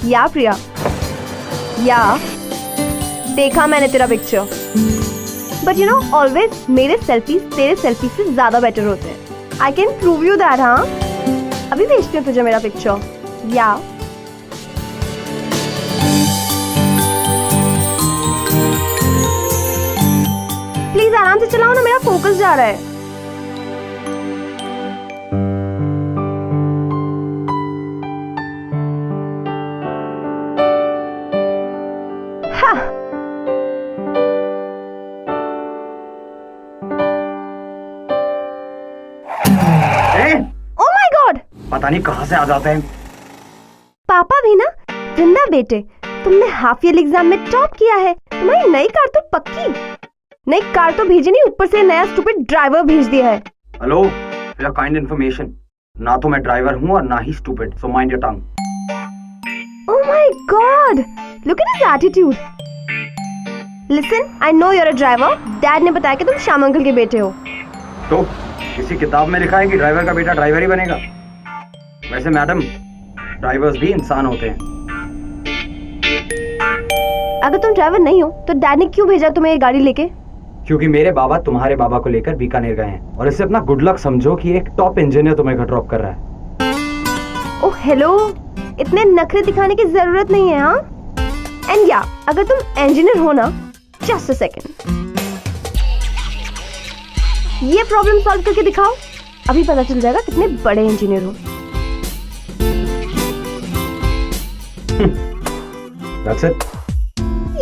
या प्रिया, या देखा मैंने तेरा picture, but you know always मेरे सेल्फीज तेरे सेल्फी से ज्यादा बेटर होते हैं। I can prove you that. हाँ, अभी भेजती हूँ तुझे मेरा पिक्चर। या प्लीज आराम से चलाओ ना, मेरा फोकस जा रहा है। Oh my God! पता नहीं कहाँ से आ जाते हैं। पापा भी ना। जिंदा बेटे, तुमने हाफ ईयर एग्जाम में टॉप किया है। तुम्हारी नई कार तो पक्की। नई कार तो भेजी नहीं, ऊपर से नया स्टूपिड ड्राइवर भेज दिया है। हेलो, फॉर काइंड इन्फॉर्मेशन, ना तो मैं ड्राइवर हूँ और ना ही stupid, so mind your tongue. Oh my God! Look at his attitude. Listen, I know you're a driver. Dad ने बताया कि तुम श्याम अंकल के बेटे हो। तो किसी किताब में लिखा है कि ड्राइवर का बेटा ड्राइवर ही बनेगा? वैसे मैडम, ड्राइवर्स भी इंसान होते हैं। अगर तुम ड्राइवर नहीं हो तो डैड ने क्यों भेजा तुम्हें ये गाड़ी लेके? क्योंकि मेरे बाबा तुम्हारे बाबा को लेकर बीकानेर गए हैं और इससे अपना गुड लक समझो कि एक टॉप इंजीनियर तुम्हें घर ड्रॉप कर रहा है। ओह हेलो, इतने नखरे दिखाने की जरूरत नहीं है। हाँ, एंड या अगर तुम इंजीनियर हो ना, जस्ट अ सेकंड, ये प्रॉब्लम सॉल्व करके दिखाओ, अभी पता चल जाएगा कितने बड़े इंजीनियर हो। That's it?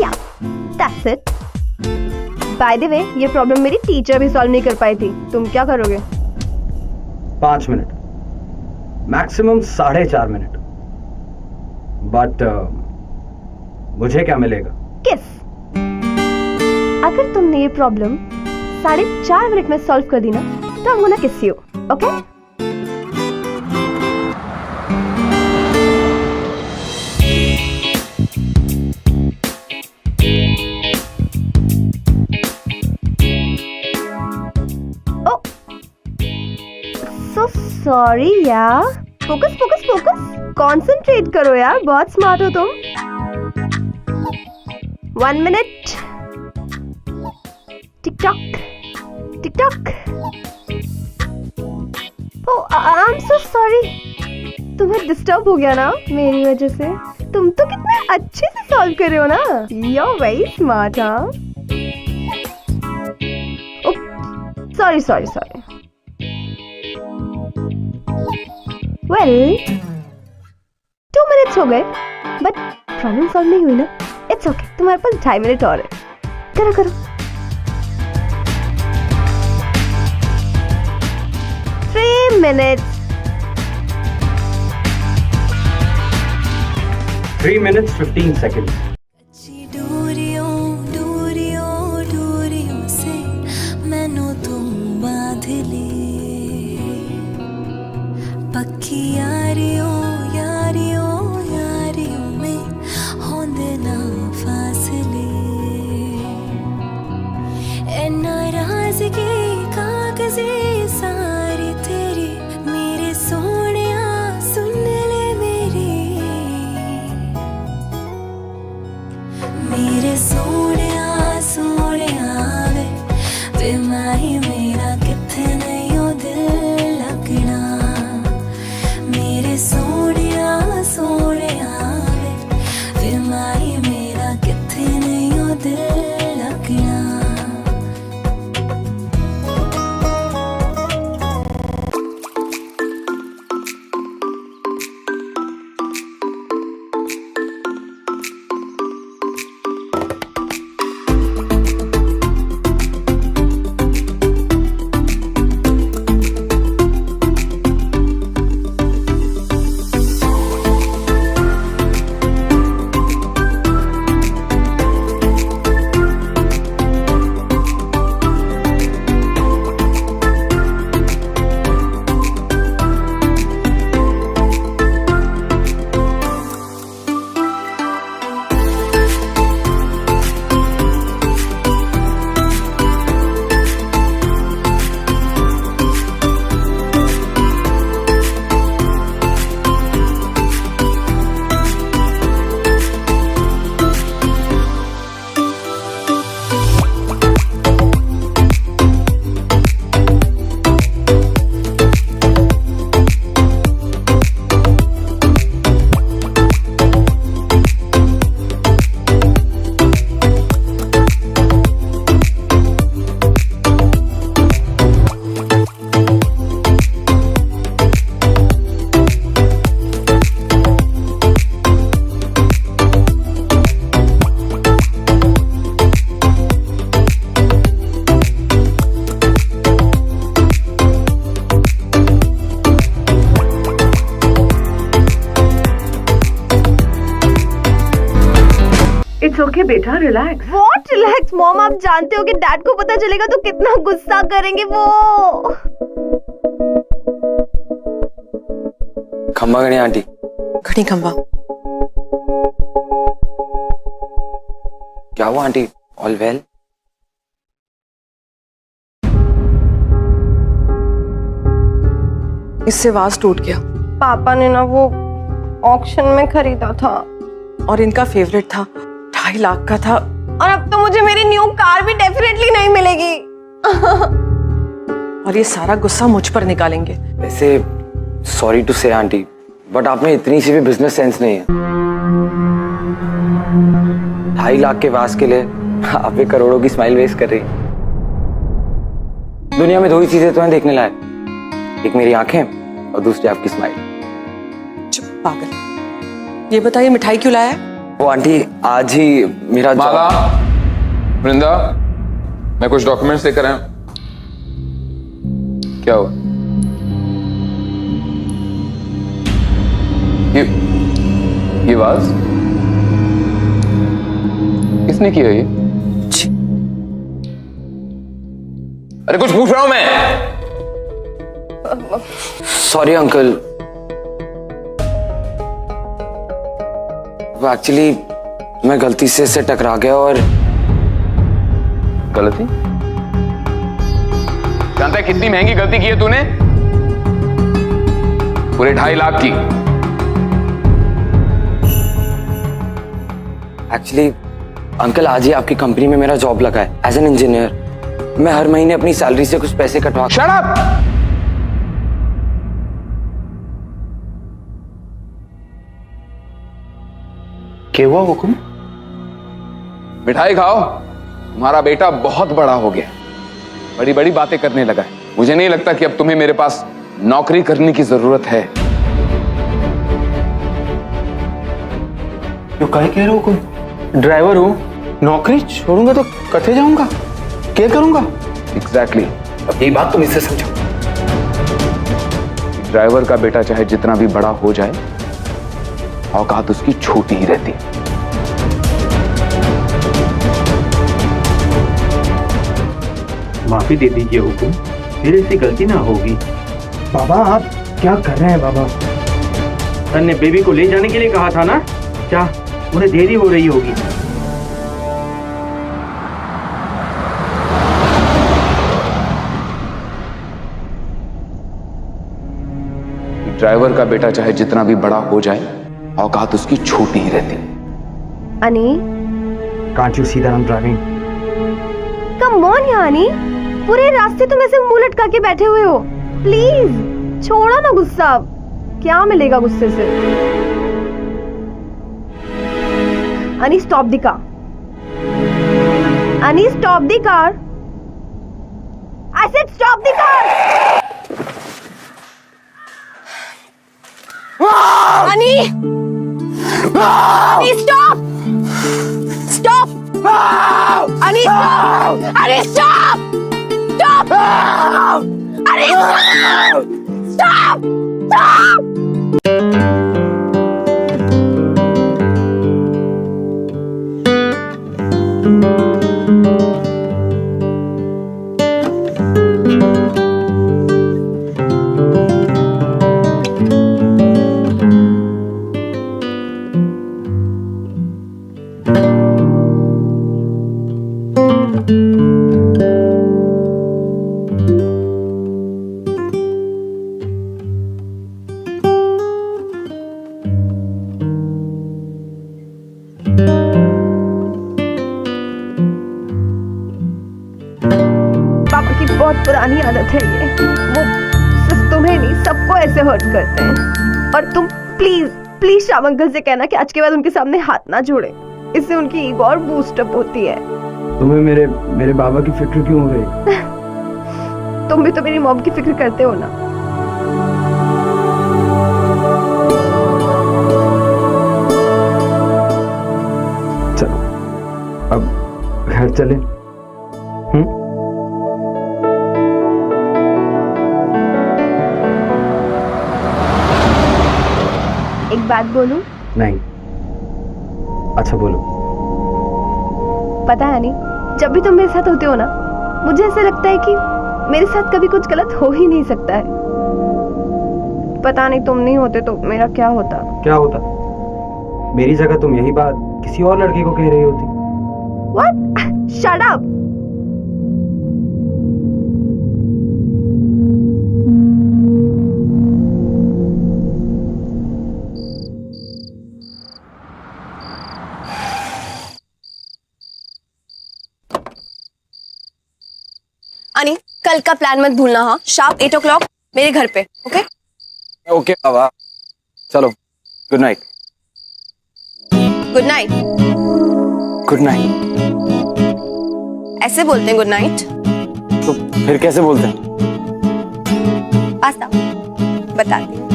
Yeah, that's it. By the way, ये प्रॉब्लम मेरी टीचर भी सॉल्व नहीं कर पाई थी। तुम क्या करोगे? 5 मिनट, मैक्सिमम 4.5 मिनट। बट मुझे क्या मिलेगा? किस। अगर तुमने ये प्रॉब्लम 4.5 मिनट में सॉल्व कर दी ना, तो I'm gonna kiss you, okay? So sorry यार। फोकस फोकस फोकस, कॉन्सेंट्रेट करो यार, बहुत स्मार्ट हो तुम। 1 minute. Tick tock tick tock. Oh I am so sorry, तुम्हें डिस्टर्ब हो गया ना मेरी वजह से। तुम तो कितने अच्छे से सॉल्व कर रहे हो ना। You are very smart. हाँ, sorry sorry sorry. Well 2 minutes हो गए, बट प्रॉब्लम सॉल्व नहीं हुई ना। इट्स ओके, तुम्हारे पास 2.5 मिनट और है। करो करो। 3 मिनट्स। 3 minutes 15 seconds. पक्की यारियों यारियों यारियों में होंदे ना फासले, ए नाराज़गी कागज़े सारी तेरी, मेरे सोनिया सुन ले मेरी। इट्स ओके बेटा, रिलैक्स। व्हाट रिलैक्स मॉम, आप जानते हो कि डैड को पता चलेगा तो कितना गुस्सा करेंगे वो। खंबा गणी आंटी। खड़ी खंबा। क्या हुआ आंटी, ऑल वेल? इससे वाज टूट गया पापा ने ना वो ऑक्शन में खरीदा था और इनका फेवरेट था, 2.5 लाख का था। और अब तो मुझे मेरी न्यू कार भी डेफिनेटली नहीं मिलेगी। और ये सारा गुस्सा मुझ पर निकालेंगे। वैसे सॉरी टू से आंटी, बट आप में इतनी सी भी बिजनेस सेंस नहीं है। 2.5 लाख के वास के लिए आप 1 करोड़ों की स्माइल वेस्ट कर रही हैं। दुनिया में 2 ही चीजें तो हैं देखने लायक, एक मेरी आंखें और दूसरी आपकी स्माइल। चुप पागल। ये बताइए मिठाई क्यों लाया? वो आंटी आज ही मेरा माला, वृंदा, मैं कुछ डॉक्यूमेंट्स लेकर आया। क्या हुआ? ये वाज किसने किया ये? अरे कुछ पूछ रहा हूं मैं। सॉरी अंकल, वो एक्चुअली मैं गलती से इससे टकरा गया। और गलती? जानता है कितनी महंगी गलती की है तूने? पूरे 2.5 लाख की। एक्चुअली अंकल आज ही आपकी कंपनी में मेरा जॉब लगा है एज एन इंजीनियर। मैं हर महीने अपनी सैलरी से कुछ पैसे कटवा। Shut up! क्या हुआ हुकुम? मिठाई खाओ, तुम्हारा बेटा बहुत बड़ा हो गया, बड़ी बड़ी बातें करने लगा है। मुझे नहीं लगता कि अब तुम्हें मेरे पास नौकरी करने की जरूरत है। तो क्या कह रहे हो हुकुम? ड्राइवर हूँ, नौकरी छोड़ूंगा तो कथे जाऊंगा, क्या करूंगा? एग्जैक्टली। अब यही बात तुम इससे समझो। ड्राइवर का बेटा चाहे जितना भी बड़ा हो जाए, औकात उसकी छोटी ही रहती है। माफी दे दीजिए हुकुम, फिर ऐसी गलती ना होगी। बाबा आप क्या कर रहे हैं बाबा? सर ने बेबी को ले जाने के लिए कहा था ना, क्या उन्हें देरी हो रही होगी? ड्राइवर का बेटा चाहे जितना भी बड़ा हो जाए, औकात उसकी छोटी ही रहती है। अनी, can't you see that I am driving? Come on यानी, पूरे रास्ते तुम ऐसे मुंह लटका के बैठे हुए हो। प्लीज छोड़ो ना गुस्सा, अब क्या मिलेगा गुस्से से? अनी स्टॉप द कार। अनी stop the car. I said stop the car. अनी, अनी स्टॉप, स्टॉप, अनी स्टॉप, अनी स्टॉप, स्टॉप, अनी स्टॉप, स्टॉप। पापा की बहुत पुरानी आदत है ये, वो सिर्फ तुम्हें नहीं सबको ऐसे हर्ट करते हैं। और तुम प्लीज प्लीज श्याम अंकल से कहना कि आज के बाद उनके सामने हाथ ना जोड़े, इससे उनकी ईगो और बूस्ट अप होती है। तुम्हें मेरे बाबा की फिक्र क्यों हो रही? तुम भी तो मेरी मॉम की फिक्र करते हो ना। चलो अब घर चले। एक बात बोलूं? नहीं। अच्छा बोलो। पता है नहीं, जब भी तुम मेरे साथ होते हो ना, मुझे ऐसा लगता है कि मेरे साथ कभी कुछ गलत हो ही नहीं सकता है। पता नहीं तुम नहीं होते तो मेरा क्या होता। क्या होता? मेरी जगह तुम यही बात किसी और लड़की को कह रही होती। What? Shut up! अनी, कल का प्लान मत भूलना। हाँ, शार्प 8 o'clock मेरे घर पे। ओके ओके बाबा, चलो, good night. Good night. Good night. ऐसे बोलते हैं गुड नाइट? तो फिर कैसे बोलते हैं? पास्ता बताती हूँ।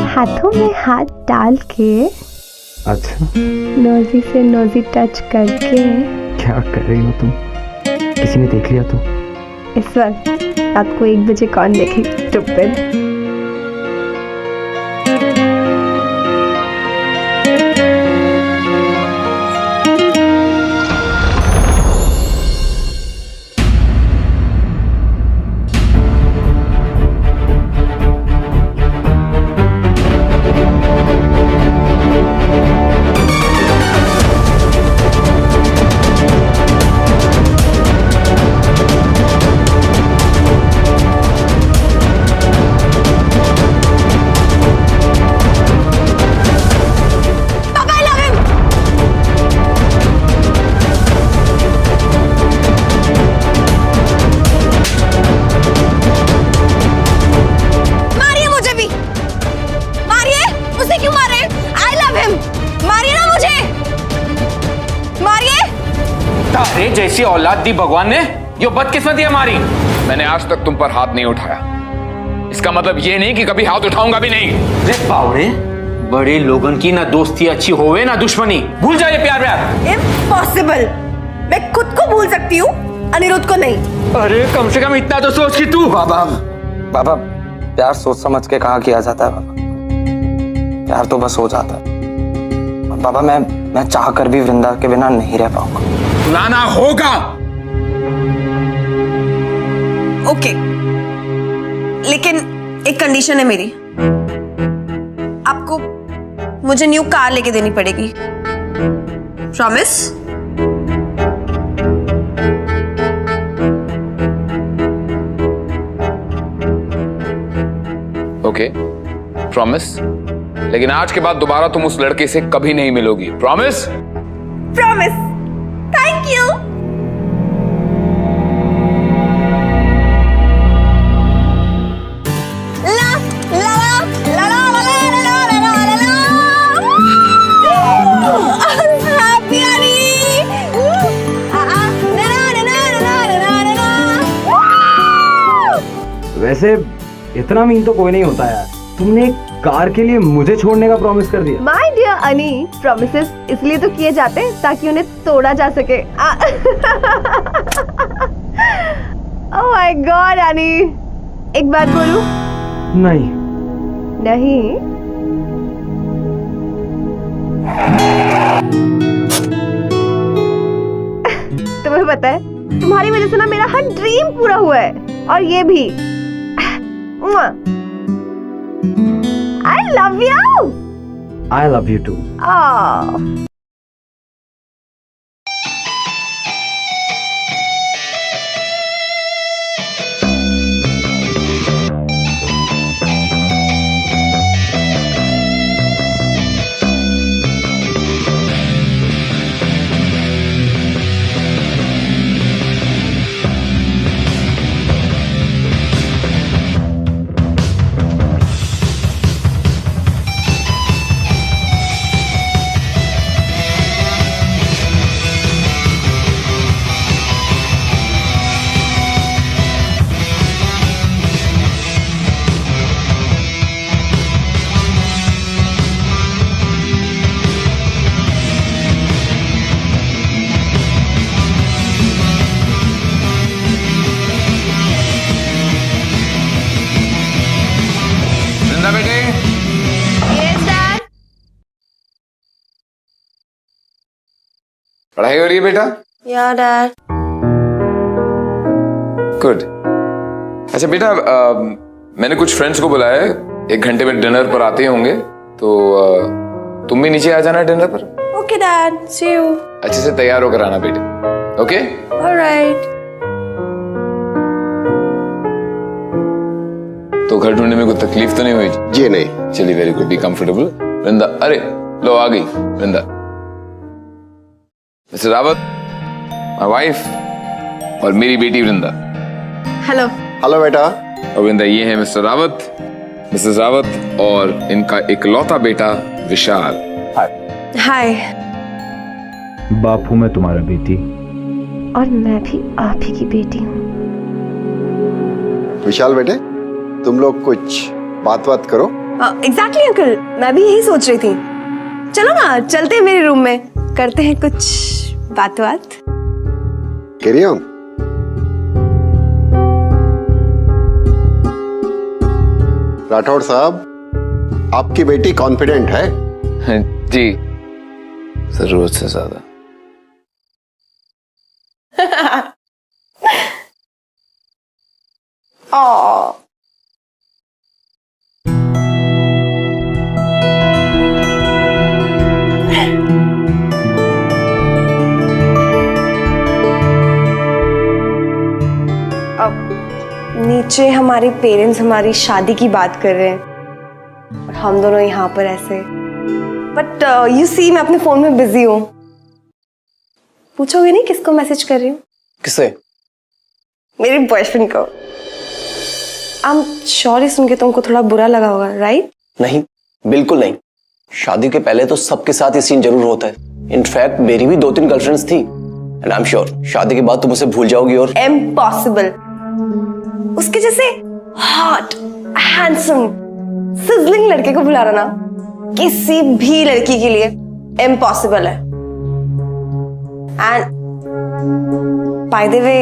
हाथों में हाथ डाल के, अच्छा, नोजी से नोजी टच करके। क्या कर रही हो तुम? किसी ने देख लिया तो? इस वक्त रात को 1 बजे कौन देखेगा? स्टूपिड। अरे जैसी औलाद दी भगवान ने, यो बदकिस्मती हमारी। मैंने आज तक तुम पर हाथ नहीं उठाया, इसका मतलब ये नहीं कि कभी हाथ उठाऊंगा भी नहीं। रे पावड़े, बड़े लोगन की ना दोस्ती अच्छी होवे ना दुश्मनी। भूल जाए प्यार व्यार। इम्पॉसिबल। मैं खुद को भूल सकती हूँ, अनिरुद्ध को नहीं। अरे कम से कम इतना तो सोच कि तू। बाबा, बाबा, प्यार सोच समझ के कहा किया जाता है बाबा। प्यार तो बस हो जाता है। बाबा, मैं चाह कर भी वृंदा के बिना नहीं रह पाऊंगा। लाना होगा। ओके, लेकिन एक कंडीशन है मेरी। आपको मुझे न्यू कार लेके देनी पड़ेगी। प्रॉमिस? Okay, promise. लेकिन आज के बाद दोबारा तुम उस लड़के से कभी नहीं मिलोगी। प्रॉमिस? प्रॉमिस। Thank you. ला ला ला ला ला ला ला ला ला ला ला। हैप्पी अनी। वैसे इतना मीन तो कोई नहीं होता यार। तुमने एक कार के लिए मुझे छोड़ने का प्रॉमिस कर दिया। माय डियर अनी, प्रॉमिसेस इसलिए तो किए जाते हैं ताकि उन्हें तोड़ा जा सके। ओह माय गॉड अनी, एक बात बोलूं? नहीं। नहीं? तुम्हें पता है, तुम्हारी वजह से ना मेरा हर ड्रीम पूरा हुआ है, और ये भी। I love you. I love you too. Oh. पढ़ाई हो रही है बेटा? या डैड। गुड। अच्छा बेटा, मैंने कुछ फ्रेंड्स को बुलाया है, 1 घंटे में डिनर पर आते होंगे, तो तुम भी नीचे आ जाना डिनर पर। Okay dad, see you. अच्छे से तैयार होकर आना बेटे, ओके? ऑलराइट। तो घर ढूंढने में कोई तकलीफ तो नहीं हुई? जी नहीं। चलिए, वेरी गुड, बी कंफर्टेबल। वृंदा, अरे लो आ गई वृंदा। मिस्टर रावत, माय वाइफ, और मेरी बेटी वृंदा। हेलो। हेलो बेटा। और वृंदा, ये है मिस्टर रावत, मिसेस रावत, और इनका इकलौता बेटा विशाल। हाय। बाप हूं मैं तुम्हारा बेटी। और मैं भी आप ही की बेटी हूँ। विशाल बेटे, तुम लोग कुछ बात करो। एग्जैक्टली अंकल, मैं भी यही सोच रही थी। चलो ना, चलते हैं मेरे रूम में, करते हैं कुछ बात। Carry on. राठौड़ साहब, आपकी बेटी कॉन्फिडेंट है? जी, जरूरत से ज्यादा। नीचे हमारे पेरेंट्स हमारी शादी की बात कर रहे हैं और हम दोनों यहाँ पर ऐसे। बट यू सी, मैं अपने फोन में बिजी हूँ। पूछोगे नहीं किसको मैसेज कर रही हूँ? किसे? मेरे बॉयफ्रेंड को। I'm sure ही सुन के तुमको थोड़ा बुरा लगा होगा, राइट? नहीं, बिल्कुल नहीं। शादी के पहले तो सबके साथ ये सीन जरूर होता है। इनफैक्ट मेरी भी 2-3 गर्लफ्रेंड्स थी, एंड आई एम श्योर शादी के बाद तुम उसे भूल जाओगी। और इम्पॉसिबल। उसके जैसे हॉट, हैंडसम, सिजलिंग लड़के को भुलाना ना किसी भी लड़की के लिए इम्पॉसिबल है। And by the way,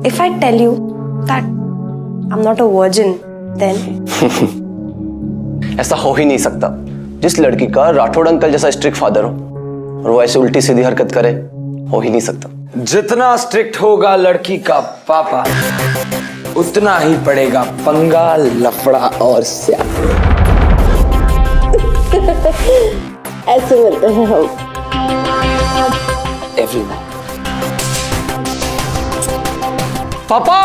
if I tell you that I am not a virgin, then ऐसा हो ही नहीं सकता। जिस लड़की का राठौड़ अंकल जैसा स्ट्रिक्ट फादर हो और वो ऐसे उल्टी सीधी हरकत करे, हो ही नहीं सकता। जितना स्ट्रिक्ट होगा लड़की का पापा, उतना ही पड़ेगा पंगा, लफड़ा और स्याह। ऐसे मिलते हैं हम। एवरीवन। पापा!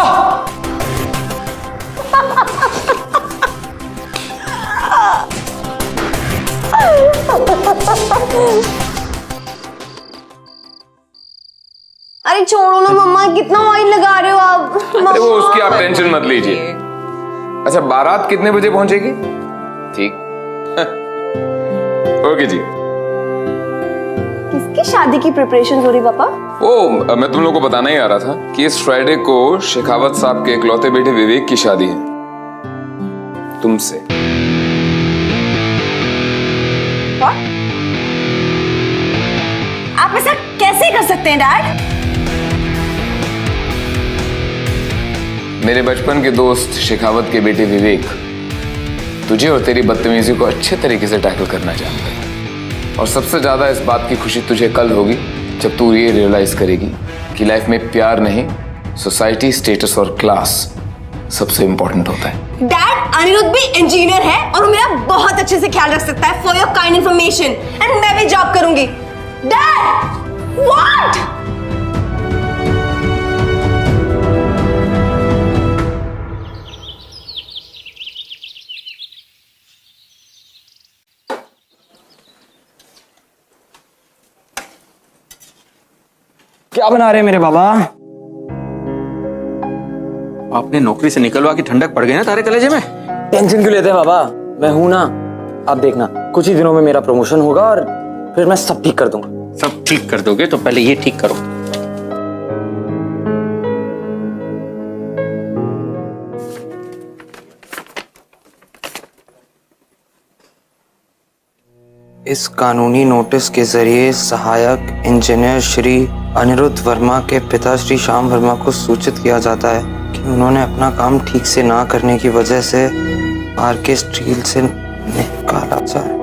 अरे छोड़ो ना मम्मा, कितना ऑयल लगा रहे हो आप? अरे वो उसकी आप टेंशन मत लीजिए। अच्छा, बारात कितने बजे पहुंचेगी? ठीक। ओके जी। किसकी शादी की प्रिपरेशन हो रही पापा? ओ, मैं तुम लोगों को बताना ही आ रहा था कि इस फ्राइडे को शेखावत साहब के इकलौते बेटे विवेक की शादी है, तुमसे। आप ऐसा कैसे कर सकते हैं डैड? मेरे बचपन के दोस्त शेखावत के बेटे विवेक तुझे और तेरी बदतमीजी को अच्छे तरीके से टैकल करना जानता है, और सबसे ज्यादा इस बात की खुशी तुझे कल होगी जब तू ये रियलाइज करेगी कि लाइफ में प्यार नहीं, सोसाइटी, स्टेटस और क्लास सबसे इंपॉर्टेंट होता है। डैड, अनिरुद्ध भी इंजीनियर है और वो मेरा बहुत अच्छे से ख्याल रख सकता है। For your kind information, and मैं भी जॉब करूंगी। Dad, what? क्या बना रहे हैं मेरे बाबा? आपने नौकरी से निकलवा की ठंडक पड़ गई ना तारे कलेजे में। टेंशन क्यों लेते हैं बाबा? मैं हूं ना। आप देखना, कुछ ही दिनों में मेरा प्रमोशन होगा और फिर मैं सब ठीक कर दूंगा। सब ठीक कर दोगे तो पहले ये ठीक करो। इस कानूनी नोटिस के जरिए सहायक इंजीनियर श्री अनिरुद्ध वर्मा के पिता श्री श्याम वर्मा को सूचित किया जाता है कि उन्होंने अपना काम ठीक से ना करने की वजह से आरके स्टील से निकाला जाए।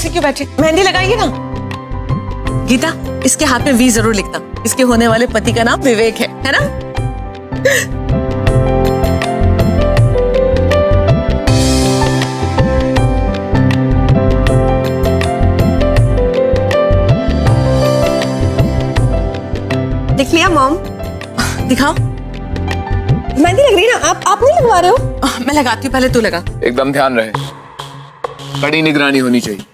ऐसे क्यों बैठे? मेहंदी लगाएंगे ना? गीता, इसके हाथ में वी जरूर लिखना। इसके होने वाले पति का नाम विवेक है ना? देख लिया मॉम? दिखाओ। मेहंदी लग रही है ना? आप नहीं लगवा रहे हो? मैं लगाती हूँ, पहले तू लगा। एकदम ध्यान रहे, कड़ी निगरानी होनी चाहिए,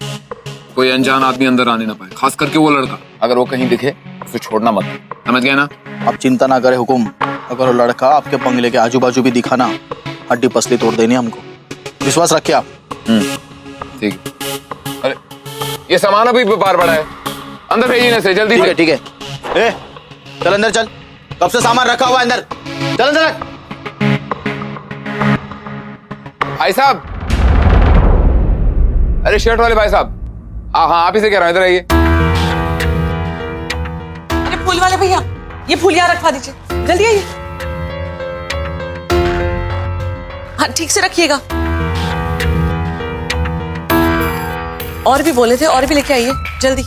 कोई अनजान आदमी अंदर आने ना पाए, खास करके वो लड़का। अगर वो कहीं दिखे उसे छोड़ना मत, समझ गए ना? आप चिंता ना करें हुकुम, अगर वो लड़का आपके बंगले के आजू बाजू भी दिखा ना, हड्डी पसली तोड़ देनी हमको, विश्वास रखिए आप। ठीक है। अरे ये सामान अभी बाहर पड़ा है, अंदर भेजिए ना से जल्दी से। ठीक है। ए, चल अंदर चल, कब से सामान रखा हुआ है अंदर, चल अंदर। भाई साहब, अरे शर्ट वाले भाई साहब, हाँ आप ही से कह रहा हूं, इधर आइए। अरे फूल वाले भैया, ये फूल यहाँ रखवा दीजिए, जल्दी आइए। हाँ ठीक से रखिएगा। और भी बोले थे, और भी लेके आइए जल्दी।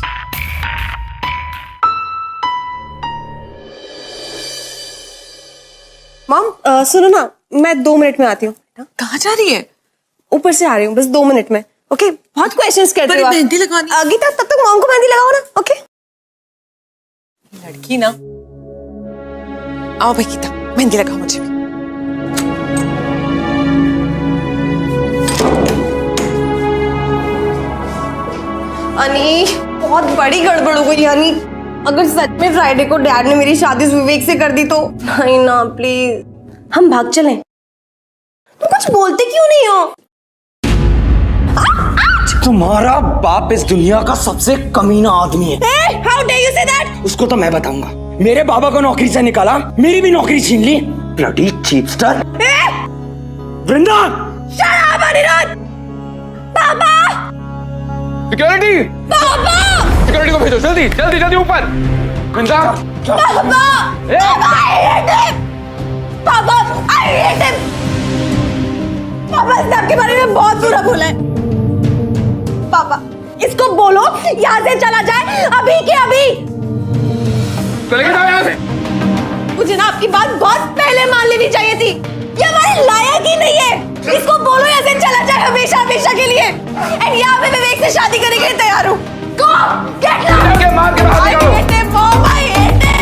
मॉम सुनो ना, मैं 2 मिनट में आती हूँ। कहाँ जा रही है? ऊपर से आ रही हूँ, बस 2 मिनट में। ओके, बहुत क्वेश्चंस करते पर हो आप। मेहंदी लगवानी। गीता, तब तक मॉम को मेहंदी लगाओ ना। ओके लड़की ना। आओ भाई गीता, मेहंदी लगाओ मुझे भी। अनी, बहुत बड़ी गड़बड़ हो गई अनी। अगर सच में फ्राइडे को डैड ने मेरी शादी विवेक से कर दी तो? नहीं ना, प्लीज हम भाग चलें। तुम कुछ बोलते क्यों नहीं हो? तुम्हारा बाप इस दुनिया का सबसे कमीना आदमी है। How dare you say that? उसको तो मैं बताऊंगा। मेरे बाबा को नौकरी से निकाला, मेरी भी नौकरी छीन ली। Bloody cheapster. Vrinda! Shut up, Anirudh! पापा! सिक्योरिटी! पापा! सिक्योरिटी को भेजो जल्दी जल्दी जल्दी ऊपर। वृंदा! पापा! पापा, I hate him! पापा, I hate him! पापा, इसने आपके बारे में बहुत बुरा बोला है। पापा, इसको बोलो यहाँ से चला जाए, अभी के अभी। चले जाओ यहाँ से। मुझे ना आपकी बात बहुत पहले मान लेनी चाहिए थी। ये हमारे लायक ही नहीं है। इसको बोलो यहाँ से चला जाए हमेशा हमेशा के लिए। एंड यहाँ पे विवेक से शादी करने के लिए तैयार हूँ। Go, get lost! जाके मार के बाहर निकालो। I hate him, Mom, I hate him!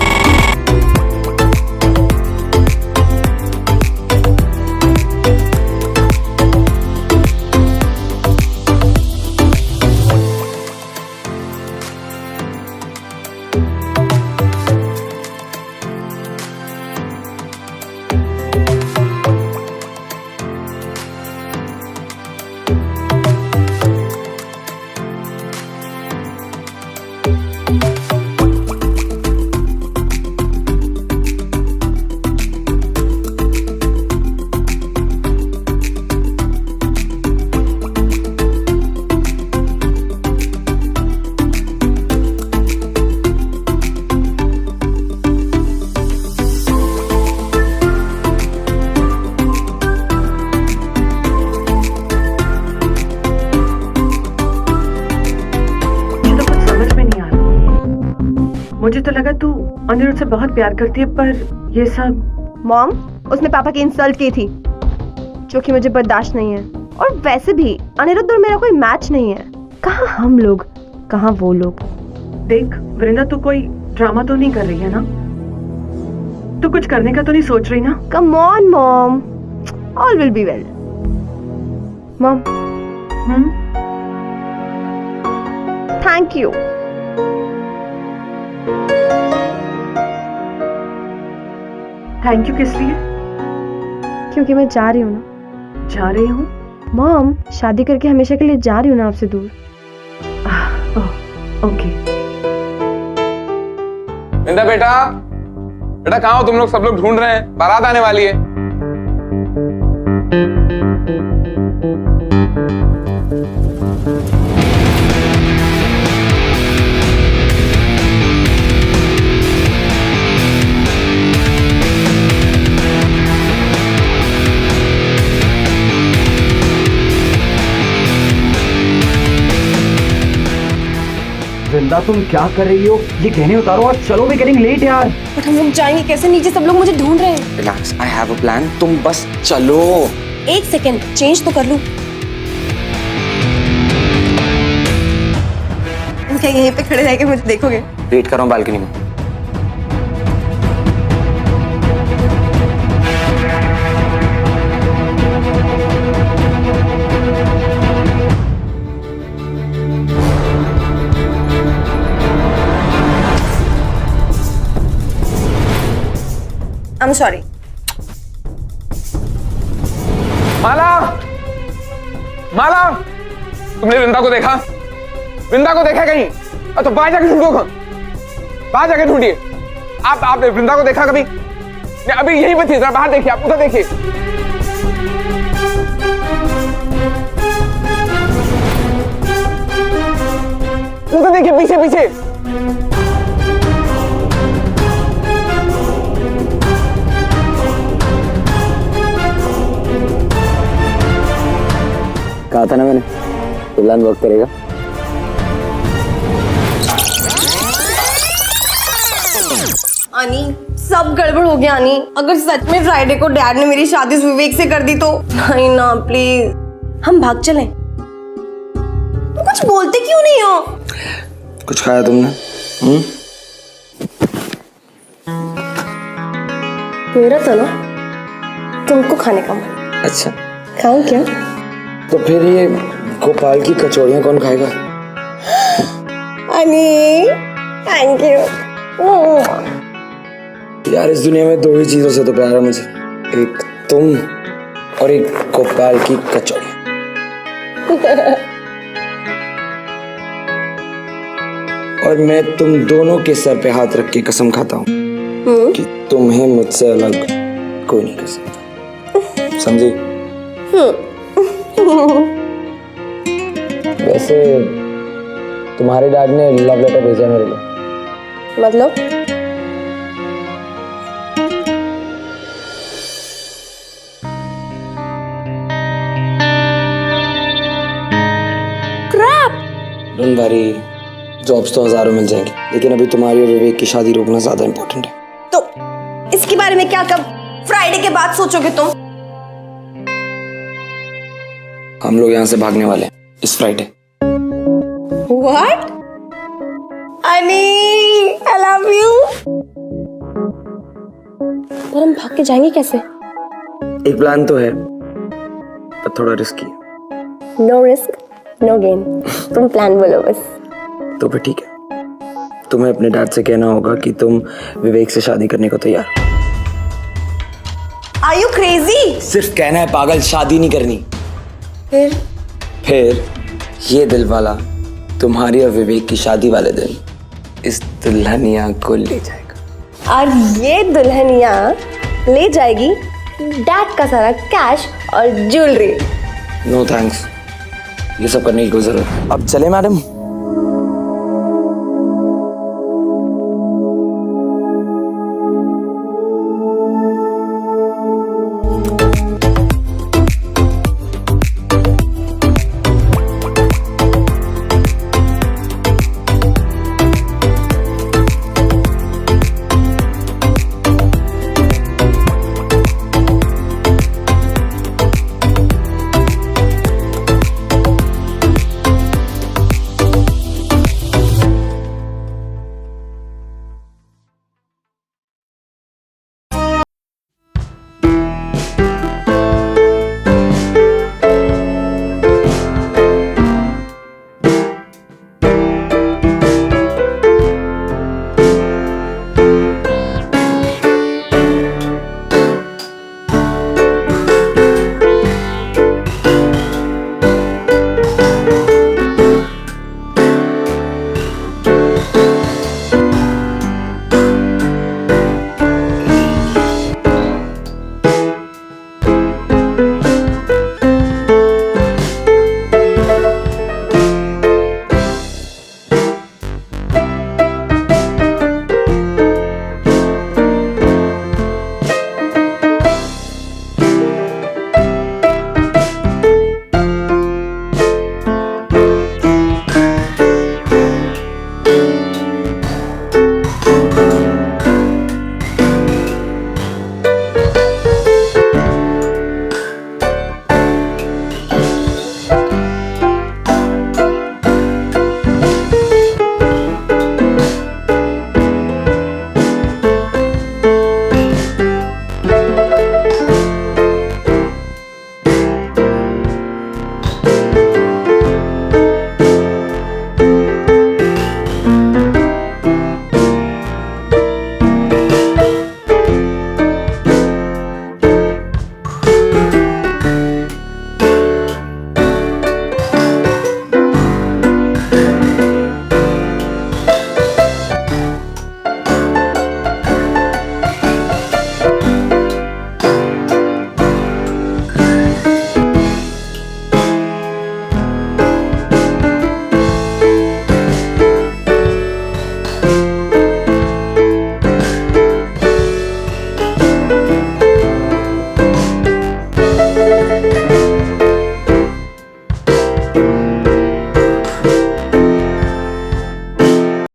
मुझे तो लगा तू अनिरुद्ध से बहुत प्यार करती है, पर ये सब। मॉम, उसने पापा की इंसल्ट की थी, जो कि मुझे बर्दाश्त नहीं है। और वैसे भी अनिरुद्ध और मेरा कोई मैच नहीं है। कहाँ हम लोग, कहाँ वो लोग। देख वृंदा, तू कोई ड्रामा तो नहीं कर रही है ना? तू कुछ करने का तो नहीं सोच रही ना? Come on mom, all will be well. Mom, thank you. Thank you किस लिए? क्योंकि मैं जा रही हूँ ना। जा रही हूँ? मॉम, शादी करके हमेशा के लिए जा रही हूँ ना आपसे दूर। ओके। वृंदा बेटा, बेटा कहाँ हो तुम लोग? सब लोग ढूंढ रहे हैं, बारात आने वाली है। वृंदा तुम क्या कर रही हो? ये गहने उतारो और चलो, भी गेटिंग लेट यार। बट हम लोग जाएंगे कैसे? नीचे सब लोग मुझे ढूंढ रहे हैं। Relax, I have a plan, तुम बस चलो। एक सेकेंड, चेंज तो कर लूं। क्या यहीं पे खड़े रह के मुझे देखोगे? वेट कर रहा हूँ बालकनी में। I'm sorry. माला, माला, तुमने वृंदा को देखा? वृंदा को देखा कहीं? तो बाहर जाके ढूंढो, बाहर जाके ढूंढिए। आपने वृंदा को देखा कभी? अभी यहीं पर थी, जरा बाहर देखिए, आप उधर देखिए। उधर देखिए, पीछे पीछे। कहा था ना मैंने, प्लान वर्क करेगा। आनी, सब गड़बड़ हो गया आनी। अगर सच में फ्राइडे को डैड ने मेरी शादी विवेक से कर दी तो? नहीं ना, प्लीज हम भाग चलें। कुछ बोलते क्यों नहीं हो? कुछ खाया तुमने? मेरा तो ना तुमको खाने का मन। अच्छा, खाऊं क्या? तो फिर ये गोपाल की कचौड़ियाँ कौन खाएगा? अनी, थैंक यू। यार इस दुनिया में दो ही चीजों से तो प्यार है मुझे, एक तुम और एक गोपाल की कचौड़ी। और मैं तुम दोनों के सर पे हाथ रख के कसम खाता हूँ कि तुम्हें मुझसे अलग कोई नहीं कर सकता, समझी? वैसे तुम्हारे डैड ने लव लेटर भेजा मेरे लिए। मतलब? डोंट वरी, जॉब्स तो हजारों मिल जाएंगी, लेकिन अभी तुम्हारी और विवेक की शादी रोकना ज्यादा इंपॉर्टेंट है। तो इसके बारे में क्या कब फ्राइडे के बाद सोचोगे तुम? हम लोग यहाँ से भागने वाले हैं इस फ्राइडे। What? अनी, I love you. पर हम भाग के जाएंगे कैसे? एक प्लान तो है, पर थोड़ा रिस्की है। No risk, no gain. तुम प्लान बोलो बस। तो फिर ठीक है, तुम्हें अपने डैड से कहना होगा कि तुम विवेक से शादी करने को तैयार। Are you crazy? सिर्फ कहना है पागल, शादी नहीं करनी। फिर ये दिल वाला तुम्हारी और विवेक की शादी वाले दिन इस दुल्हनिया को ले जाएगा। और ये दुल्हनिया ले जाएगी डैड का सारा कैश और ज्वेलरी। नो थैंक्स, ये सब करने की कोई जरूरत। अब चले मैडम।